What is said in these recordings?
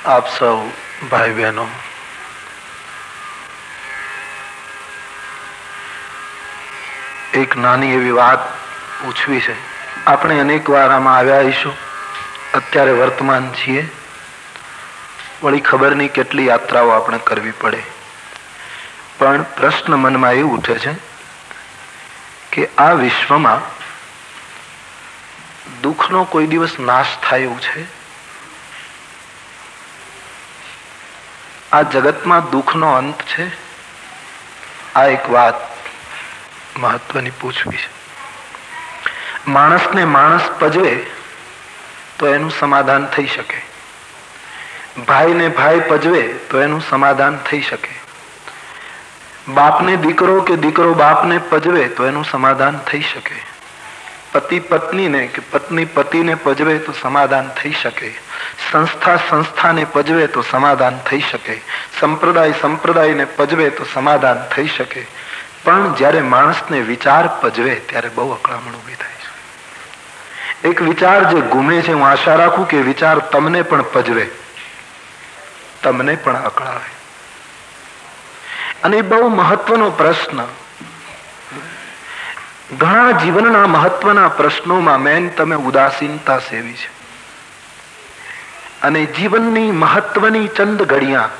આપ સૌ ભાઈ બહેનો, એક નાની એવી વાત પૂછવી છે. આપણે અનેક વાર આમાં આવ્યા આવીશું. અત્યારે વર્તમાન છીએ, વળી ખબર નહીં કેટલી યાત્રાઓ આપણે કરવી પડે. પણ પ્રશ્ન મનમાં એ ઉઠે છે કે આ વિશ્વમાં દુઃખનો કોઈ દિવસ નાશ થાય એવું છે? આ જગતમાં દુઃખનો અંત છે? આ એક વાત મહત્વની પૂછવી છે. માણસને માણસ પજવે તો એનું સમાધાન થઈ શકે, ભાઈને ભાઈ પજવે તો એનું સમાધાન થઈ શકે, બાપને દીકરો કે દીકરો બાપને પજવે તો એનું સમાધાન થઈ શકે, પતિ પત્નીને કે પત્ની પતિને પજવે તો સમાધાન થઈ શકે, સંસ્થા સંસ્થાને પજવે તો સમાધાન થઈ શકે, સંપ્રદાય સંપ્રદાયને પજવે તો સમાધાન થઈ શકે. પણ જ્યારે માણસને વિચાર પજવે ત્યારે બહુ અકળામણ ઊભી થાય છે. એક વિચાર જે ગુમે છે, હું આશા રાખું કે વિચાર તમને પણ પજવે, તમને પણ અકળાવે. અને બહુ મહત્વનો પ્રશ્ન. ઘણા જીવનના મહત્વના પ્રશ્નોમાં મેન તમે ઉદાસીનતા સેવી છે. અને જીવનની મહત્વની ચંદ ઘડિયા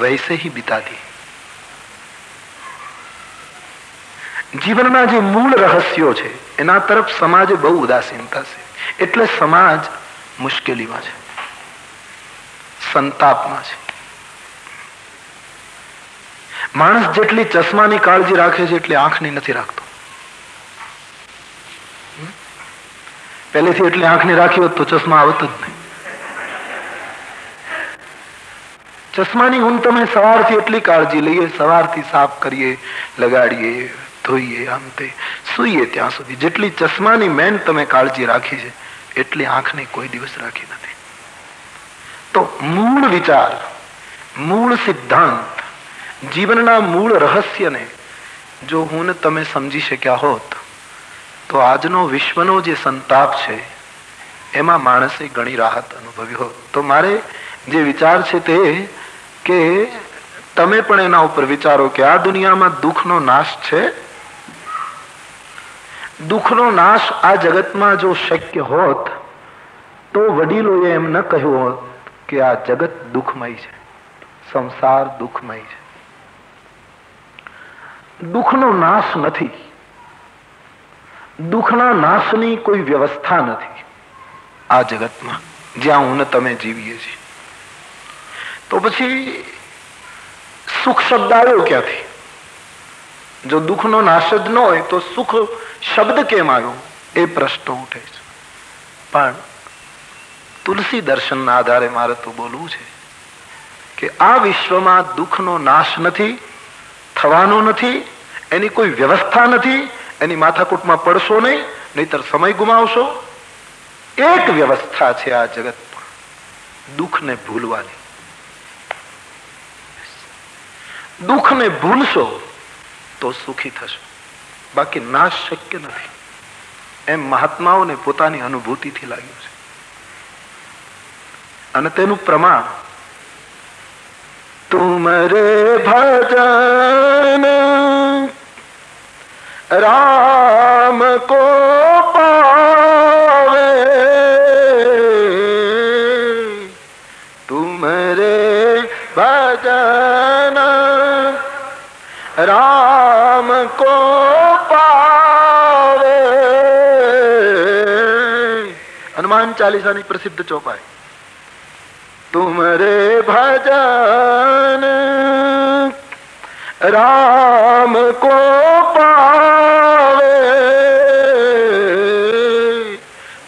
વૈસે ही बिता दी. જીવનના જે મૂળ રહસ્યો છે એના તરફ સમાજે બહુ ઉદાસીનતા છે. એટલે સમાજ મુશ્કેલીમાં છે, સંતાપમાં છે. માણસ જેટલી ચશ્માની કાળજી રાખે છે એટલી આંખની નથી રાખતો. પહેલેથી એટલી આંખની રાખી હોત તો ચશ્મા આવત જ નહીં. ચશ્માની હું તમે સવારથી એટલી કાળજી લઈએ, સવારથી સાફ કરીએ, લગાડીએ, ધોઈએ, આમ તે સૂઈએ ત્યાં સુધી જેટલી ચશ્માની મેન તમે કાળજી રાખી છે એટલી આંખની કોઈ દિવસ રાખી નથી. તો મૂળ વિચાર, મૂળ સિદ્ધાંત, જીવનના મૂળ રહસ્યને જો હું ને તમે સમજી શક્યા હોત તો આજનો વિશ્વનો જે સંતાપ છે એમાં માણસે ઘણી રાહત અનુભવી હોત. તો મારે જે વિચાર છે તે કે તમે પણ એના ઉપર વિચારો કે આ દુનિયામાં દુઃખનો નાશ છે. દુઃખનો નાશ આ જગતમાં જો શક્ય હોત તો વડીલોએ એમ ન કહ્યું હોત કે આ જગત દુઃખમય છે, સંસાર દુઃખમય છે. દુઃખનો નાશ નથી, દુઃખના નાશની કોઈ વ્યવસ્થા નથી આ જગતમાં જ્યાં હું ને તમે જીવીએ છીએ. તો પછી સુખ શબ્દ આવ્યો ક્યાંથી? જો દુઃખનો નાશ જ ન હોય તો સુખ શબ્દ કેમ આવ્યો એ પ્રશ્ન ઉઠે છે. પણ તુલસી દર્શનના આધારે મારે તો બોલવું છે કે આ વિશ્વમાં દુઃખનો નાશ નથી, થવાનો નથી, એની કોઈ વ્યવસ્થા નથી. એની માથાકૂટમાં પડશો નહીં, નહીતર સમય ગુમાવશો. એક વ્યવસ્થા છે આ જગતમાં, દુઃખને ભૂલવાની. દુઃખને ભૂલશો તો સુખી થશો, બાકી નાશ શક્ય નથી. એમ મહાત્માઓને પોતાની અનુભૂતિથી લાગ્યું છે. અને તેનું પ્રમાણ તુમરે ભજન રામ કો પાવે, તુમરે ભજન રામ કો પાવે. હનુમાન ચાલીસાની પ્રસિદ્ધ ચોપાઈ. તુમરે ભજન રામ કો પાવે,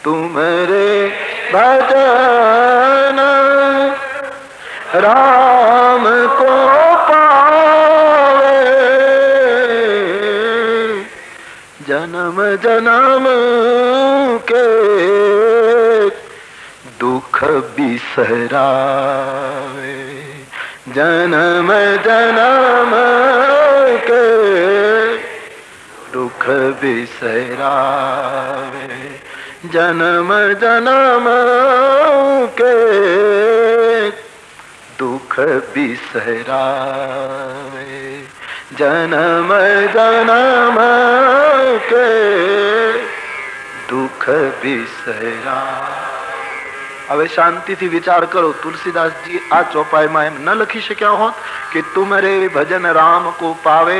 તુમરે ભજન રામ को पावे, जन्म जन्म के दुख बिसरावे, जन्म जन्म के दुख बिसरावे, जन्म जन्म के बिसरावे, जन्म जन्म के दुख बिसरा। હવે શાંતિથી વિચાર કરો, તુલસીદાસજી આ ચોપાઈમાં એમ ન લખી શક્યા હોત કે તુમરે ભજન રામ કો પાવે,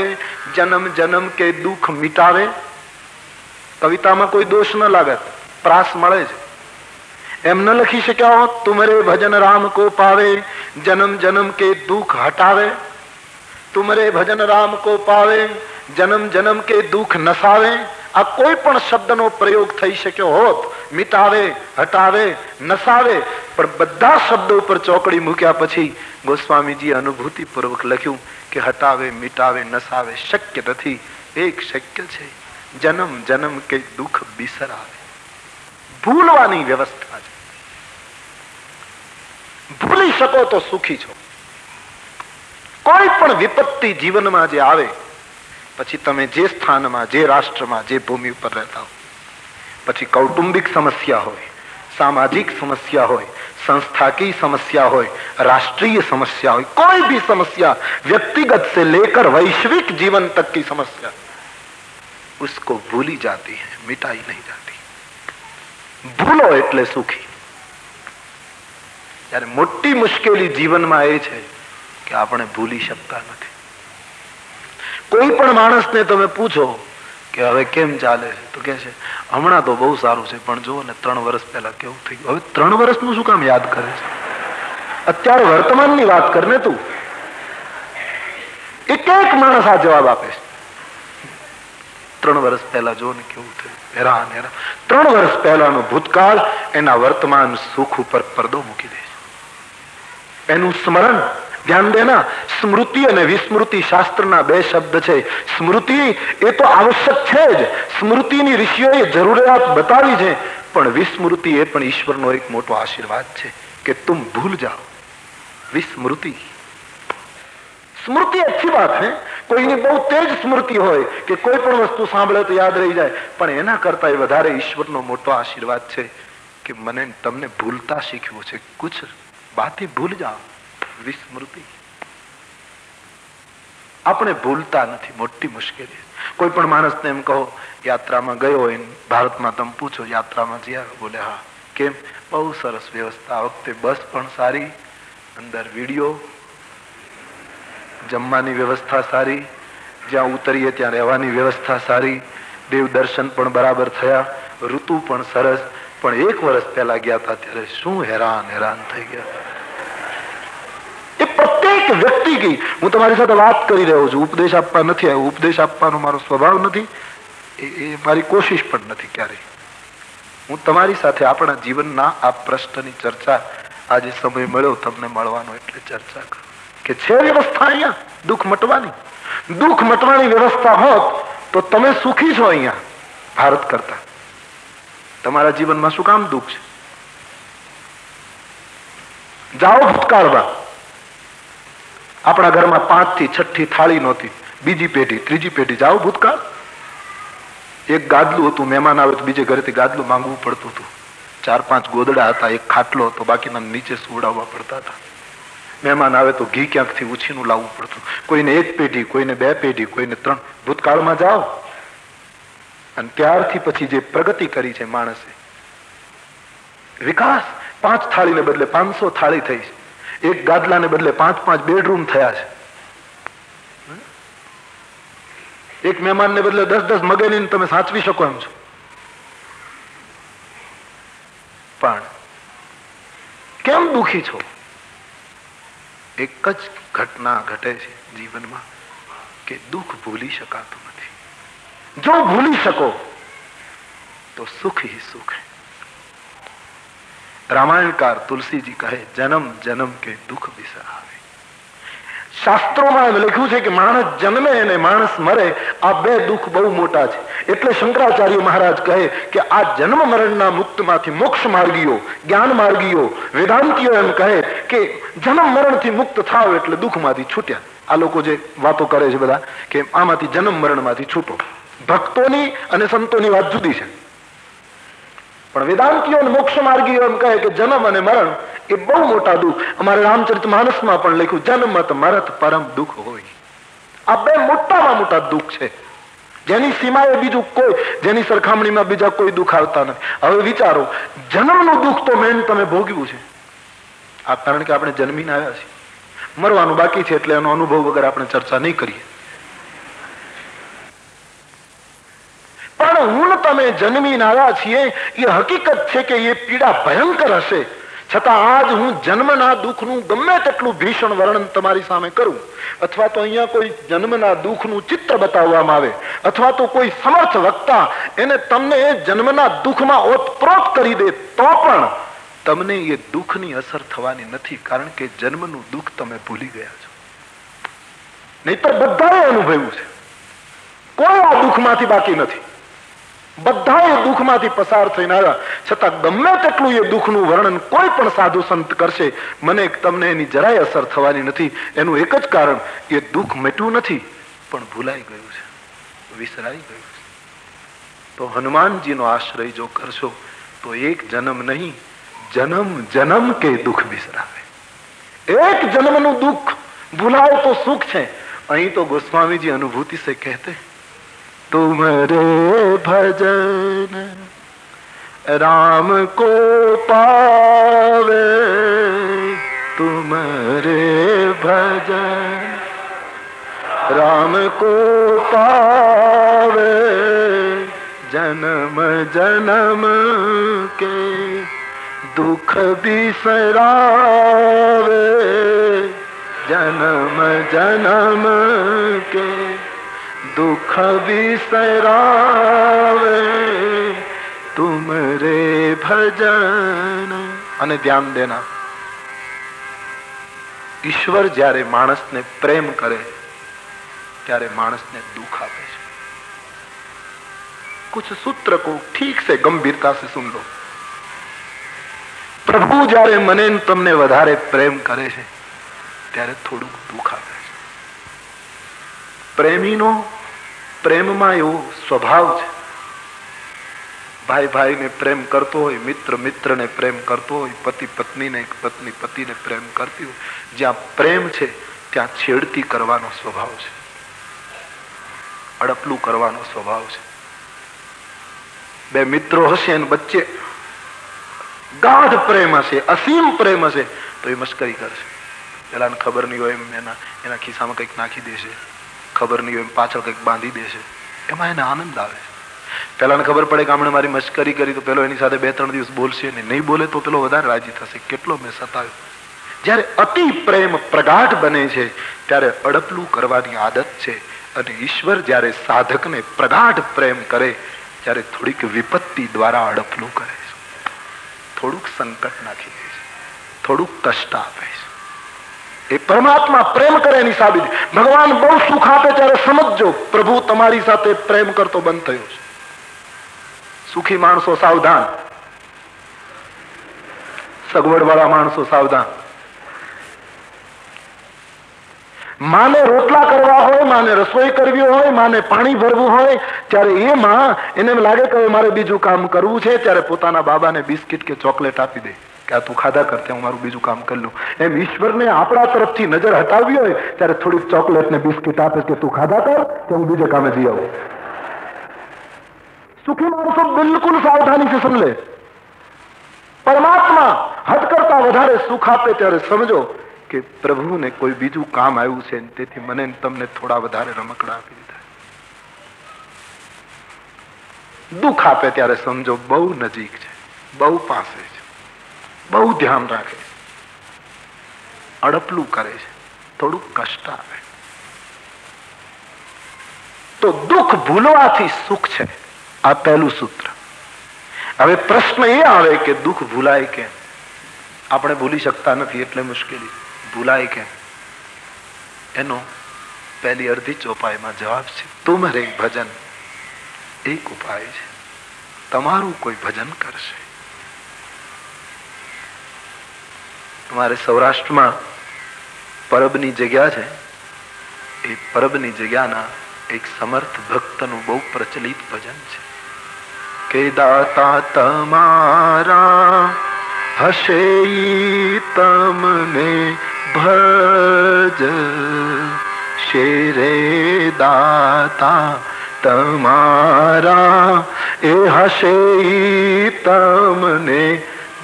જન્મ જન્મ કે દુઃખ મિટાવે? કવિતામાં કોઈ દોષ ન લાગત, પ્રાસ મળે છે. એમ ન લખી શક્યા હોત તુમરે ભજન રામ કો પાવે, જન્મ જન્મ કે દુઃખ હટાવે? તુમરે ભજન રામ કો પાવે, જન્મ જન્મ કે દુઃખ નસાવે? આ કોઈ પણ શબ્દનો પ્રયોગ થઈ શક્યો હોત, મિટાવે, હટાવે, નસાવે, પણ બધા શબ્દો ઉપર ચોકડી મૂક્યા પછી ગોસ્વામીજી અનુભૂતિ પૂર્વક લખ્યું કે હટાવે, મિટાવે, નસાવે શક્ય નથી. એક શક્ય છે, જન્મ જન્મ કે દુઃખ બિસરાવે. ભૂલવાની વ્યવસ્થા છે. ભૂલી શકો તો સુખી છો. કોઈ પણ વિપત્તિ જીવનમાં જે આવે પછી તમે જે સ્થાનમાં, જે રાષ્ટ્રમાં, જે ભૂમિ ઉપર રહેતા હો, પછી કૌટુંબિક સમસ્યા હોય, સામાજિક સમસ્યા હોય, संस्थाकीय समस्या हो, राष्ट्रीय समस्या हो, कोई भी समस्या, व्यक्तिगत से लेकर वैश्विक जीवन तक की समस्या, उसको भूली जाती है, मिटाई नहीं जाती. भूलो એટલે સુખી. ત્યારે મોટી મુશ્કેલી જીવનમાં એ છે કે આપણે ભૂલી શકતા નથી. કોઈ પણ માણસને તમે પૂછો કે હવે કેમ ચાલે છે તો કહે છે હમણાં તો બહુ સારું છે, પણ જુઓ ને 3 વર્ષ પહેલા કેવું થઈ ગયું. હવે 3 વર્ષનું શું કામ યાદ કરે છે? અત્યારે વર્તમાનની વાત કરને તું. એક એક માણસ આ જવાબ આપે છે. 3 વર્ષ પહેલા જો ને કેવું થયું, હેરાન હેરાન. 3 વર્ષ પહેલાનો ભૂતકાળ એના વર્તમાન સુખ ઉપર પડદો મૂકી દે છે. એનું સ્મરણ, ધ્યાન દેના, સ્મૃતિ અને વિસ્મૃતિ શાસ્ત્રના 2 શબ્દ છે. સ્મૃતિ એ તો આવશ્યક છે જ, સ્મૃતિની ઋષિઓએ જરૂરિયાત બતાવી છે, પણ વિસ્મૃતિ એ પણ ઈશ્વરનો એક મોટો આશીર્વાદ છે કે તુમ ભૂલ જાઓ. વિસ્મૃતિ, સ્મૃતિ अच्छी बात है. કોઈની બહુ તેજ સ્મૃતિ હોય કે કોઈ પણ વસ્તુ સાંભળે તો યાદ રહી જાય, પણ એના કરતા વધારે ઈશ્વરનો મોટો આશીર્વાદ છે કે મને તમને ભૂલતા શીખ્યું છે. કુછ બાतें ભૂલ જાઓ. વિસ્મૃતિ. આપણે ભૂલતા નથી, મોટી મુશ્કેલી. કોઈ પણ માણસને એમ કહો યાત્રામાં ગયો હોય, ભારતમાં તમે પૂછો યાત્રામાં જ્યાં, બોલે હા. કેમ? બહુ સરસ વ્યવસ્થા, આ વખતે બસ પણ સારી, અંદર વિડીયો, જમવાની વ્યવસ્થા સારી, જ્યાં ઉતરીએ ત્યાં રહેવાની વ્યવસ્થા સારી, દેવ દર્શન પણ બરાબર થયા, ઋતુ પણ સરસ. પણ 1 વર્ષ પહેલા ગયા હતા ત્યારે શું હેરાન થઈ ગયા. એ પ્રત્યેક વ્યક્તિ કી, હું તમારી સાથે વાત કરી રહ્યો છું, ઉપદેશ આપવા નથી આવ્યો. ઉપદેશ આપવાનો મારો સ્વભાવ નથી, એ મારી કોશિશ પણ નથી ક્યારેય. હું તમારી સાથે આપણા જીવનના આ પ્રશ્નની ચર્ચા, આજે સમય મળ્યો તમને મળવાનો એટલે ચર્ચા કરું કે છે વ્યવસ્થા અહીંયા દુઃખ મટવાની. દુઃખ મટવાની વ્યવસ્થા હોત તો તમે સુખી છો અહીંયા ભારત કરતા. તમારા જીવનમાં શું કામ દુઃખ છે? જાઓ ભૂતકાળમાં. આપણા ઘરમાં 5 થી 6 થી થાળી નહોતી, બીજી પેઢી, ત્રીજી પેઢી. જાઓ ભૂતકાળ. એક ગાદલું હતું, મહેમાન આવે તો બીજે ઘરેથી ગાદલું માંગવું પડતું હતું. 4-5 ગોદડા હતા, એક ખાટલો હતો, બાકીના નીચે સુવડાવવા પડતા હતા. મહેમાન આવે તો ઘી ક્યાંકથી ઉછીનું લાવવું પડતું. કોઈને 1 પેઢી, કોઈને 2 પેઢી, કોઈને 3. ભૂતકાળમાં જાઓ અને ત્યારથી પછી જે પ્રગતિ કરી છે માણસે, વિકાસ. 5 થાળીને બદલે 500 થાળી થઈ છે. 1 ગાદલાને બદલે 5-5 બેડરૂમ થયા છે. એક મહેમાનને બદલે 10-10 મગેનીને તમે સાચવી શકો એમ છો. પણ કેમ દુઃખી છો? એક જ ઘટના ઘટે છે જીવનમાં કે દુઃખ ભૂલી શકાતું નથી. જો ભૂલી શકો તો સુખ ही સુખ है. રામાયણકાર તુલસીજી કહે જન્મ જન્મ કે દુઃખ બિસરાવે. શાસ્ત્રોમાં લખ્યું છે કે માણસ જન્મે અને માણસ મરે, આ 2 દુઃખ બહુ મોટા છે. એટલે શંકરાચાર્ય મહારાજ કહે કે આ જન્મ મરણના મુક્તમાંથી મોક્ષ માર્ગીઓ, જ્ઞાન માર્ગીઓ, વેદાંતિઓ એમ કહે કે જન્મ મરણથી મુક્ત થાવ એટલે દુઃખમાંથી છૂટ્યા. આ લોકો જે વાતો કરે છે બધા કે આમાંથી જન્મ મરણમાંથી છૂટો, ભક્તોની અને સંતોની વાત જુદી છે. પણ વેદાંતિઓ અને મોક્ષ માર્ગીઓ એમ કહે કે જન્મ અને મરણ એ બહુ મોટા દુઃખ. અમારે રામચરિતમાનસમાં પણ લખ્યું, જન્મત મરત પરમ દુઃખ હોય. આ બે મોટામાં મોટા દુઃખ છે, જેની સીમાએ બીજું કોઈ, જેની સરખામણીમાં બીજા કોઈ દુઃખ આવતા નથી. હવે વિચારો, જન્મનું દુઃખ તો મેન તમે ભોગવ્યું છે. આ કારણ કે આપણે જન્મીને આવ્યા છીએ, મરવાનું બાકી છે એટલે એનો અનુભવ વગર આપણે ચર્ચા નહીં કરીએ. પણ હું તમે જન્મીને આવ્યા છીએ એ હકીકત છે કે એ પીડા ભયંકર હશે. છતાં આજ હું જન્મના દુઃખનું ગમે તેટલું ભીષણ વર્ણન તમારી સામે કરું, અથવા તો અહીંયા કોઈ જન્મના દુઃખનું ચિત્ર બતાવવામાં આવે, અથવા તો કોઈ સમર્થ વક્તા એને તમને જન્મના દુઃખમાં ઓતપ્રોત કરી દે, તો પણ તમને એ દુઃખની અસર થવાની નથી, કારણ કે જન્મનું દુઃખ તમે ભૂલી ગયા છો. નહીતર બધાએ અનુભવ્યું છે, કોઈ આ દુઃખમાંથી બાકી નથી. બધા એ દુઃખમાંથી પસાર થઈને આવ્યા, છતાં ગમે તેટલું એ દુઃખનું વર્ણન કોઈ પણ સાધુ સંત કરશે, મને તમને એની જરાય અસર થવાની નથી. એનું એક જ કારણ, એ દુઃખ મટ્યું નથી પણ ભૂલાઈ ગયું છે, વિસરાઈ ગયું છે. તો હનુમાનજીનો આશ્રય જો કરશો તો એક જન્મ નહીં, જન્મ જન્મ કે દુઃખ વિસરાવે. એક જન્મનું દુઃખ ભૂલાય તો સુખ છે. અહીં તો ગોસ્વામીજી અનુભૂતિ से कहते, तुम्हारे भजन राम को पावे, तुम्हारे भजन राम को पावे, जन्म जन्म के दुख बिसरावे, जन्म जन्म के दुख बिसरावे, तुमरे भजन. અને ધ્યાન દેના, ઈશ્વર જ્યારે માણસને પ્રેમ કરે ત્યારે માણસને દુઃખ આપે છે. कुछ सूत्र को ठीक से गंभीरता से सुन लो. પ્રભુ જ્યારે મને તમને વધારે પ્રેમ કરે છે ત્યારે થોડુંક દુઃખ આપે છે. પ્રેમીનો પ્રેમમાં એવો સ્વભાવ છે, ભાઈ ભાઈને પ્રેમ કરતો હોય, મિત્ર મિત્રને પ્રેમ કરતો હોય, પતિ પત્નીને, પત્ની પતિને પ્રેમ કરતી હોય, જ્યાં પ્રેમ છે ત્યાં છેડતી કરવાનો સ્વભાવ છે, અડપલું કરવાનો સ્વભાવ છે. બે મિત્રો હશે અને વચ્ચે ગાઢ પ્રેમ હશે, અસીમ પ્રેમ હશે, તો એ મસ્કરી કરશે. પેલાને ખબર નહીં હોય એમ એના ખિસ્સામાં કંઈક નાખી દેશે, ખબર નહીં હોય એમ પાછળ કંઈક બાંધી દેશે, એમાં એને આનંદ આવે છે. પેલાને ખબર પડે કે હમણાં મારી મસ્કરી કરી તો પેલો એની સાથે 2-3 દિવસ બોલશે ને, નહીં બોલે તો પેલો વધારે રાજી થશે, કેટલો મેં સતાવ્યો. જ્યારે અતિ પ્રેમ પ્રગાઢ બને છે ત્યારે અડપલું કરવાની આદત છે. અને ઈશ્વર જ્યારે સાધકને પ્રગાઢ પ્રેમ કરે ત્યારે થોડીક વિપત્તિ દ્વારા અડપલું કરે છે, થોડુંક સંકટ નાખી દે છે, થોડુંક કષ્ટ આપે છે. એ પરમાત્મા પ્રેમ કરે એની સાબિત. ભગવાન બહુ સુખ આપે ત્યારે સમજજો પ્રભુ તમારી સાથે પ્રેમ કરતો બંધ થયો છે. સુખી માણસો સાવધાન, સગવડ વાળા માણસો સાવધાન. માને રોટલા કરવા હોય, માને રસોઈ કરવી હોય, માને પાણી ભરવું હોય, ત્યારે એ માં એને લાગે કે મારે બીજું કામ કરવું છે, ત્યારે પોતાના બાબાને બિસ્કિટ કે ચોકલેટ આપી દે કે આ તું ખાધા કરતે, હું મારું બીજું કામ કરી લઉં. એમ ઈશ્વરને આપણા તરફથી નજર હટાવી હોય ત્યારે થોડીક ચોકલેટ ને બિસ્કિટ આપે કે તું ખાધા કર કે હું બીજે કામે જઈ આવું. સુખી માણસો બિલકુલ સાવધાની से સમજે. પરમાત્મા હદ કરતા વધારે સુખ આપે ત્યારે સમજો કે પ્રભુને કોઈ બીજું કામ આવ્યું છે, તેથી મને તમને થોડા વધારે રમકડા આપી દીધા. દુઃખ આપે ત્યારે સમજો બહુ નજીક છે, બહુ પાસે છે, બહુ ધ્યાન રાખે છે, અડપલું કરે છે, થોડું કષ્ટ આવે. તો દુઃખ ભૂલવાથી સુખ છે, આ પહેલું સૂત્ર. હવે પ્રશ્ન એ આવે કે દુઃખ ભૂલાય કેમ? આપણે ભૂલી શકતા નથી એટલે મુશ્કેલી. ભૂલાય કેમ? એનો પહેલી અડધી ચોપાઈમાં જવાબ છે, તુમ્હારે ભજન. એક ઉપાય છે, તમારું કોઈ ભજન કરશે. તમારે સૌરાષ્ટ્રમાં પરબની જગ્યા છે, એ પરબની જગ્યાના એક સમર્થ ભક્તનું બહુ પ્રચલિત ભજન છે કે દાતા તમારા હશે ઈ તમને ભજ શેરે દાતા તમારા એ હશે ઈ તમને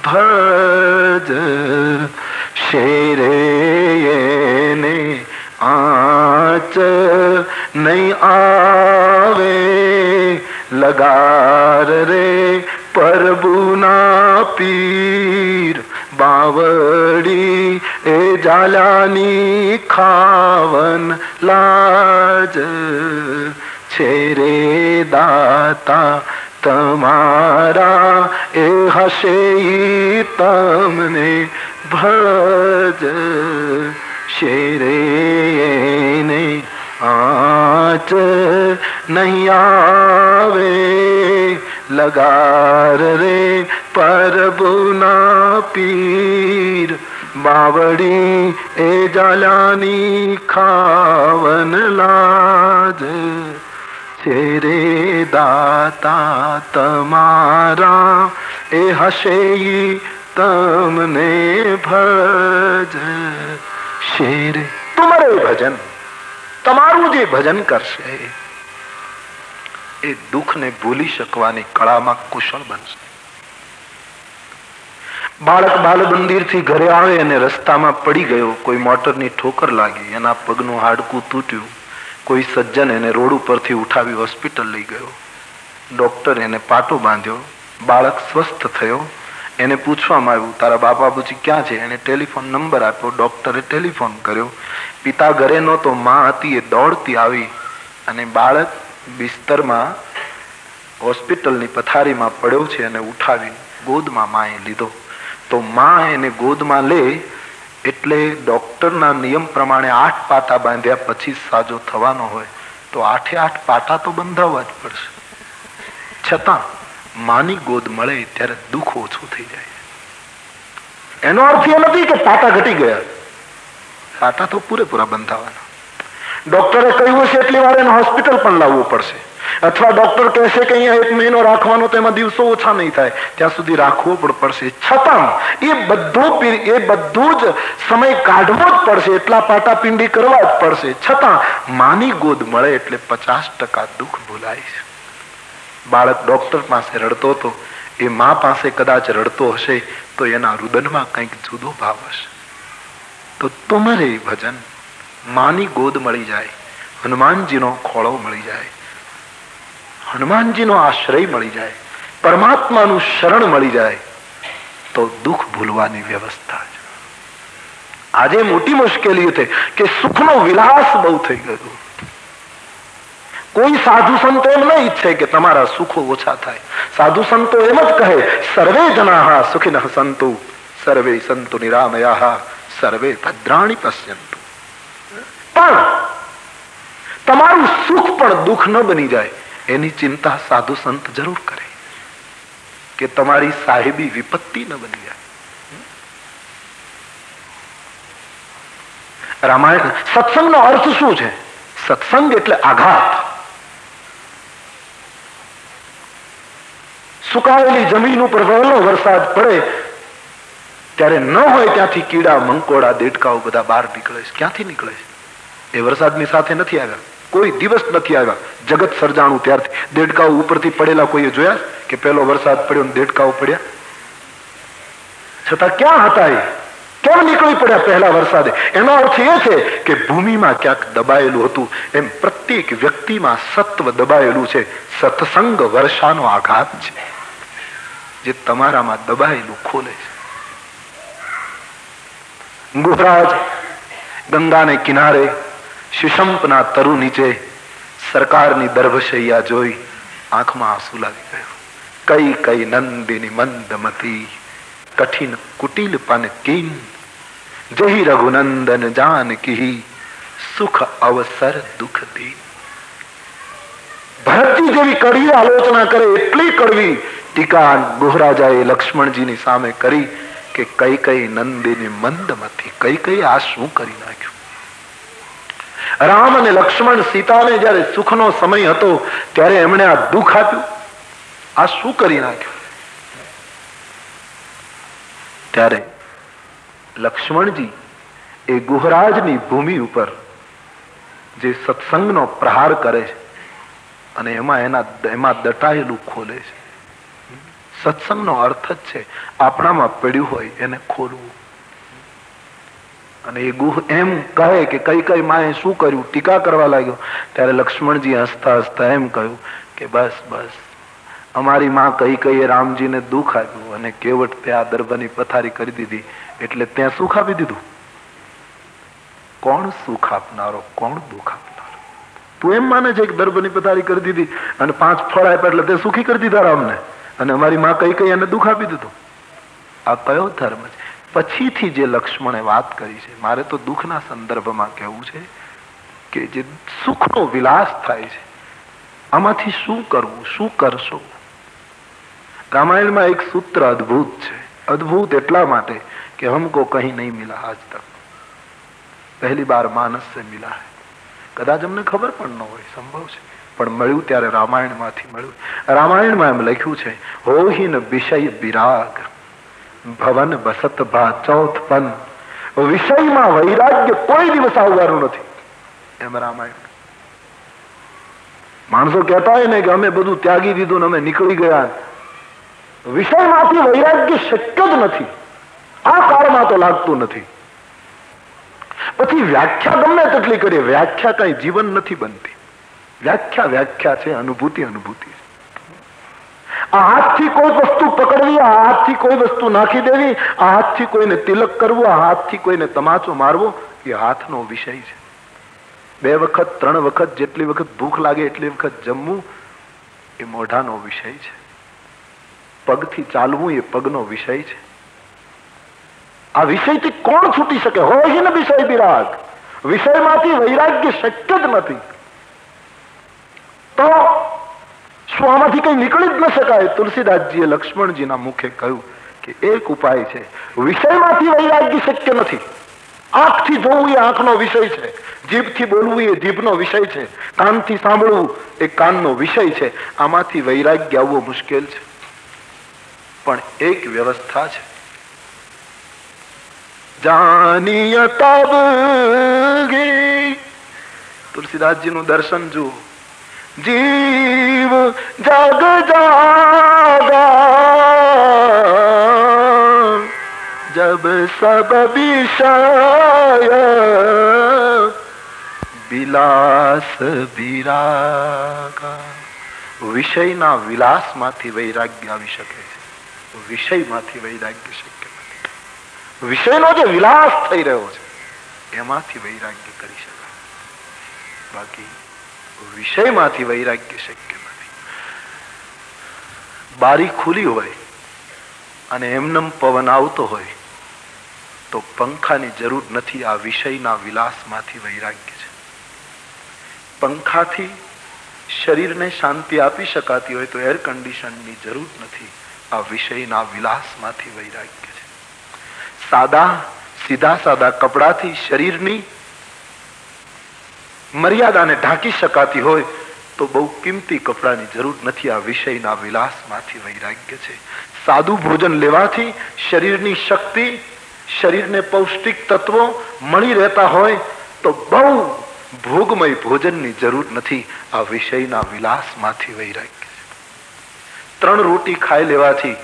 ભજ શેરે એને આંચ નહીં આવે લગાર રે પ્રભુના પીર બાવડી એ જાલાની ખાવન લાજ છે રે દાતા તમારા એ હશે ઈ તમને ભજ શેરે ને આંચ નહીં આવે લગાર રે પ્રભુના પીર બાવડી એ જાલાની ખાવન લાજ છે રે દાતા તમારા એ હશે ઈ તમને ભજ શેરે તુમરે ભજન તમારું જે ભજન કરશે એ દુઃખને ભૂલી શકવાની કળામાં કુશળ બનશે. બાળક બાલ મંદિરથી ઘરે આવે અને રસ્તામાં પડી ગયો, કોઈ મોટરની ઠોકર લાગી, એના પગનું હાડકું તૂટ્યું, કોઈ સજ્જન એને રોડ ઉપરથી ઉઠાવી હોસ્પિટલ લઈ ગયો, ડોક્ટર એને પાટો બાંધ્યો, બાળક સ્વસ્થ થયો. એને પૂછવામાં આવ્યું તારા બાપા બાપુજી ક્યાં છે? એને ટેલિફોન નંબર આપ્યો, ડોક્ટરે ટેલિફોન કર્યો. પિતા ઘરે નહોતો, માં હતી, એ દોડતી આવી અને બાળક બિસ્તરમાં હોસ્પિટલની પથારીમાં પડ્યો છે અને ઉઠાવી ગોદમાં માએ લીધો. તો માં એને ગોદમાં લે એટલે ડોક્ટરના નિયમ પ્રમાણે 8 પાટા બાંધ્યા પછી સાજો થવાનો હોય તો 8 પાટા તો બંધાવવા જ પડશે. છતાં માની ગોદ મળે ત્યારે દુઃખ ઓછું થઈ જાય. એનો અર્થ એ નથી કે પાટા ઘટી ગયા, પાટા તો પૂરેપૂરા બંધાવાના. ડોક્ટરે કહ્યું છે એટલી વાર એને હોસ્પિટલ પણ લાવવું પડશે, અથવા ડોક્ટર કહેશે કે અહીંયા 1 મહિનો રાખવાનો તો એમાં દિવસો ઓછા નહીં થાય, ત્યાં સુધી રાખવો પણ પડશે. છતાં એ બધું જ સમય કાઢવો જ પડશે, એટલા પાટા પિંડી કરવા જ પડશે. છતાં માની ગોદ મળે એટલે 50% દુઃખ ભૂલાય છે. બાળક ડોક્ટર પાસે રડતો હતો, એ મા પાસે કદાચ રડતો હશે તો એના રુદનમાં કંઈક જુદો ભાવ હશે. તો તુમરે ભજન, માની ગોદ મળી જાય, હનુમાનજીનો ખોળો મળી જાય, હનુમાનજીનો આશ્રય મળી જાય, પરમાત્માનું શરણ મળી જાય તો દુઃખ ભૂલવાની વ્યવસ્થા છે. આજે મોટી મુશ્કેલી છે કે સુખનો વિલાસ બહુ થઈ ગયો. કોઈ સાધુ સંતો એમ નહીં ઈચ્છે કે તમારા સુખો ઓછા થાય. સાધુ સંતો એમ જ કહે સર્વે જનાઃ સુખિનઃ સંતુ સર્વે સંતુ નિરામયાઃ સર્વે ભદ્રાણિ પશ્યન્તુ. પણ તમારું સુખ પણ દુઃખ ન બની જાય એની ચિંતા સાધુ સંત જરૂર કરે કે તમારી સાહેબી વિપત્તિ ન બની જાય. રામાયણ સત્સંગનો અર્થ શું છે? સત્સંગ એટલે આઘાત. સુકાયેલી જમીન ઉપર વહેલો વરસાદ પડે ત્યારે ન હોય ત્યાંથી કીડા મંકોડા દેડકાઓ બધા બહાર નીકળે છે. ક્યાંથી નીકળે છે? એ વરસાદની સાથે નથી આવ્યા, કોઈ દિવસ નથી આવ્યા. જગત સર્જાણું ત્યારથી દેડકાઓ ઉપરથી પડેલા કોઈએ જોયા કે પેલો વરસાદ પડ્યો ને દેડકાઓ પડ્યા? છતાં ક્યાં હતા એ? કેમ નીકળી પડ્યા પહેલા વરસાદે? એનો અર્થ એ છે કે ભૂમિમાં ક્યાંક દબાયેલું હતું. એમ પ્રત્યેક વ્યક્તિમાં સત્વ દબાયેલું છે. સત્સંગ વર્ષાનો આઘાત છે જે તમારામાં દબાયેલું ખોલે છે. ગુહરાજ ગંગાને કિનારે શિશંપના તરુ નીચે સરકારની દર્ભશૈયા જોઈ આંખમાં આંસુ લાગી ગયો. કઈ કઈ નંદિની મંદમતી કઠિન કુટિલ પન કિન જહી રઘુનંદન જાનકી સુખ અવસર દુઃખ દી. ભરતજી જેવી કડવી આલોચના કરે એટલી કડવી ટીકા ગુહરાજાએ લક્ષ્મણજીની સામે કરી કે કઈ કઈ નંદિની મંદમતી, કઈ કઈ આ શું કરી નાખ્યું. રામ અને લક્ષ્મણ સીતાને જયારે સુખનો સમય હતો ત્યારે એમણે આ દુઃખ આપ્યું. આ શું કરી નાખ્યું? ત્યારે લક્ષ્મણજી એ ગુહરાજની ભૂમિ ઉપર જે સત્સંગનો પ્રહાર કરે છે અને એમાં દટાયેલું ખોલે છે. સત્સંગનો અર્થ જ છે આપણામાં પડ્યું હોય એને ખોલવું. અને એ ગુહ એમ કહે કે કઈ કઈ માએ શું કર્યું, ટીકા કરવા લાગ્યો. ત્યારે લક્ષ્મણજી હસતા હસતા એમ કહ્યું કે બસ બસ, અમારી માં કઈ કઈ રામજીને દુઃખ આપ્યું અને કેવટ ત્યાં દર્ભની પથારી કરી દીધી એટલે ત્યાં સુખ આપી દીધું. કોણ સુખ આપનારો, કોણ દુઃખ આપનારો? તું એમ માને છે કે દર્ભની પથારી કરી દીધી અને 5 ફળ આપ્યા એટલે તે સુખી કરી દીધા રામને, અને અમારી માં કઈ કઈ એને દુઃખ આપી દીધું? આ કયો ધર્મ છે? પછીથી જે લક્ષ્મણે વાત કરી છે, મારે તો દુઃખના સંદર્ભમાં કહેવું છે કે જે સુખનો વિલાસ થાય છે આમાંથી શું કરવું, શું કરશો? રામાયણમાં એક સૂત્ર અદ્ભુત છે. અદ્ભુત એટલા માટે કે હમકો કहीं નહીં મિલા આજ તક, પહેલી બાર માનસ સે મિલા હૈ. કદાચ અમને ખબર પણ ન હોય, સંભવ છે, પણ મળ્યું ત્યારે રામાયણમાંથી મળ્યું. રામાયણમાં એમ લખ્યું છે, હોહીન વિષય વિરાગ ભવન બસત ભા ચૌથ પન. વિષયમાં વૈરાગ્ય કોઈ દિવસ આવવાનું નથી એમ રામાયણ. માણસો કહેતા હોય ને કે અમે બધું ત્યાગી દીધું ને અમે નીકળી ગયા, વિષયમાંથી વૈરાગ્ય શક્ય જ નથી. આ કાળમાં તો લાગતું નથી. પછી વ્યાખ્યા ગમે તેટલી કરીએ, વ્યાખ્યા કઈ જીવન નથી બનતી. વ્યાખ્યા વ્યાખ્યા છે, અનુભૂતિ અનુભૂતિ. આ હાથથી કોઈ વસ્તુ પકડવી, આ હાથથી કોઈ વસ્તુ નાખી દેવી, આ હાથથી કોઈને તિલક કરવું, આ હાથથી કોઈને તમાચો મારવો, એ હાથનો વિષય છે. 2 વખત 3 વખત જેટલી વખત ભૂખ લાગે એટલી વખત જમવું એ મોઢાનો વિષય છે. પગથી ચાલવું એ પગનો વિષય છે. આ વિષયથી કોણ છૂટી શકે? હોય ને વિષય વિરાગ, વિષયમાંથી વૈરાગ્ય શક્ય જ નથી. તો શું આમાંથી કઈ નીકળી જ ન શકાય? તુલસીદાસજીએ લક્ષ્મણજીના મુખે કહ્યું કે એક ઉપાય છે. વિષયમાંથી વૈરાગ્ય શક્ય નથી. આંખથી જોવું એ આંખનો વિષય છે, જીભથી બોલવું એ જીભનો વિષય છે, કાનથી સાંભળવું એ કાનનો વિષય છે. આમાંથી વૈરાગ્ય આવવો મુશ્કેલ છે, પણ એક વ્યવસ્થા છે. જાનીય તબ તુલસીદાસજીનું દર્શન જુઓ. જીવ જગ જાગા જબ સબ વિષય વિલાસ વિરાગા. વિષયના વિલાસમાંથી વૈરાગ્ય આવી શકે છે, વિષયમાંથી વૈરાગ્ય શક્ય નથી. વિષયનો જે વિલાસ થઈ રહ્યો છે એમાંથી વૈરાગ્ય કરી શકાય, બાકી વિષયમાંથી વૈરાગ્ય શક્ય નથી. બારી ખુલી હોય અને એમનેમ પવન આવતો હોય તો પંખાની જરૂર નથી. આ વિષયના વિલાસમાંથી વૈરાગ્ય છે. પંખાથી શરીરને શાંતિ આપી શકાતી હોય તો એર કન્ડિશનની જરૂર નથી. આ વિષયના વિલાસમાંથી વૈરાગ્ય છે. સીધા સાદા કપડાથી શરીરની મર્યાદાને ઢાંકી શકાતી હોય તો બહુ કિંમતી કપડાની જરૂર નથી. આ વિષયના વિલાસમાંથી વૈરાગ્ય છે. સાદું ભોજન લેવાથી શરીરની શક્તિ, શરીરને પૌષ્ટિક તત્વો મળી રહેતા હોય તો બહુ ભોગમય ભોજનની જરૂર નથી. આ વિષયના વિલાસમાંથી વૈરાગ્ય છે. 3 રોટી ખાઈ લેવાથી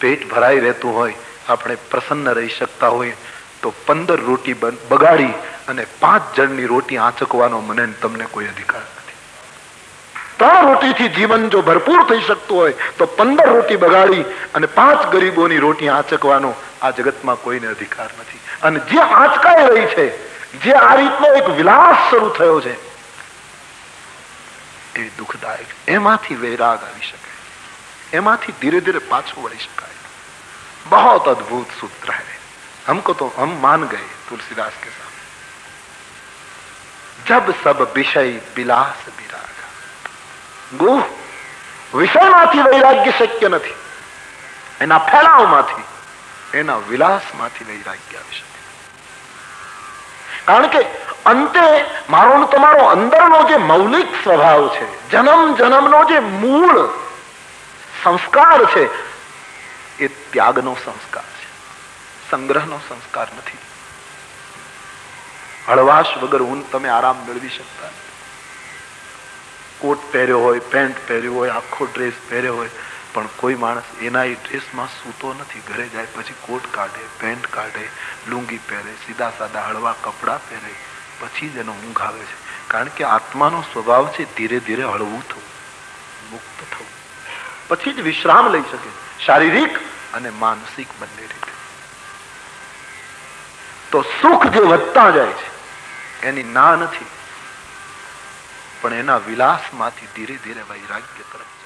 પેટ ભરાઈ રહેતું હોય, આપણે પ્રસન્ન રહી શકતા હોય તો 15 રોટી બગાડી અને 5 જણની રોટી આંચકવાનો મને તમને કોઈ અધિકાર નથી. 3 રોટીથી જીવન જો ભરપૂર થઈ શકતું હોય તો 15 રોટી બગાડી અને 5 ગરીબોની રોટી આંચકવાનો આ જગતમાં કોઈને અધિકાર નથી. અને જે આંચકાઈ રહી છે, જે આ રીતનો એક વિલાસ શરૂ થયો છે એ દુઃખદાયક. એમાંથી વૈરાગ આવી શકે, એમાંથી ધીરે ધીરે પાછું વળી શકાય. बहुत अद्भुत सूत्र है. हमको तो हम मान गए तुलसीदास के सामने. जब सब विषय विलास विरागा. गुह વિષયમાંથી વૈરાગ્ય શક્ય નથી, એના ફેલાવમાંથી, એના વિલાસમાંથી વૈરાગ્ય આવી શકે. કારણ કે અંતે મારો તમારો અંદરનો જે મૌલિક સ્વભાવ છે, જન્મ જન્મનો જે મૂળ સંસ્કાર છે એ ત્યાગનો સંસ્કાર છે, સંગ્રહનો સંસ્કાર નથી. હળવાશ વગર તમે આરામ મેળવી શકતા નથી. કોટ પહેર્યો હોય, પેન્ટ પહેર્યો હોય, આખો ડ્રેસ પહેર્યો હોય, પણ કોઈ માણસ એના એ ડ્રેસમાં સૂતો નથી. ઘરે જાય પછી કોટ કાઢે, પેન્ટ કાઢે, લુંગી પહેરે, સીધા સાદા હળવા કપડા પહેરે, પછી જ એનો ઊંઘ આવે છે. કારણ કે આત્માનો સ્વભાવ છે ધીરે ધીરે હળવું થવું, મુક્ત થવું, પછી જ વિશ્રામ લઈ શકે, શારીરિક અને માનસિક બંને રીતે. તો સુખ જે વધતા જાય છે એની ના નથી, પણ એના વિલાસમાંથી ધીરે ધીરે વૈરાગ્ય તરફ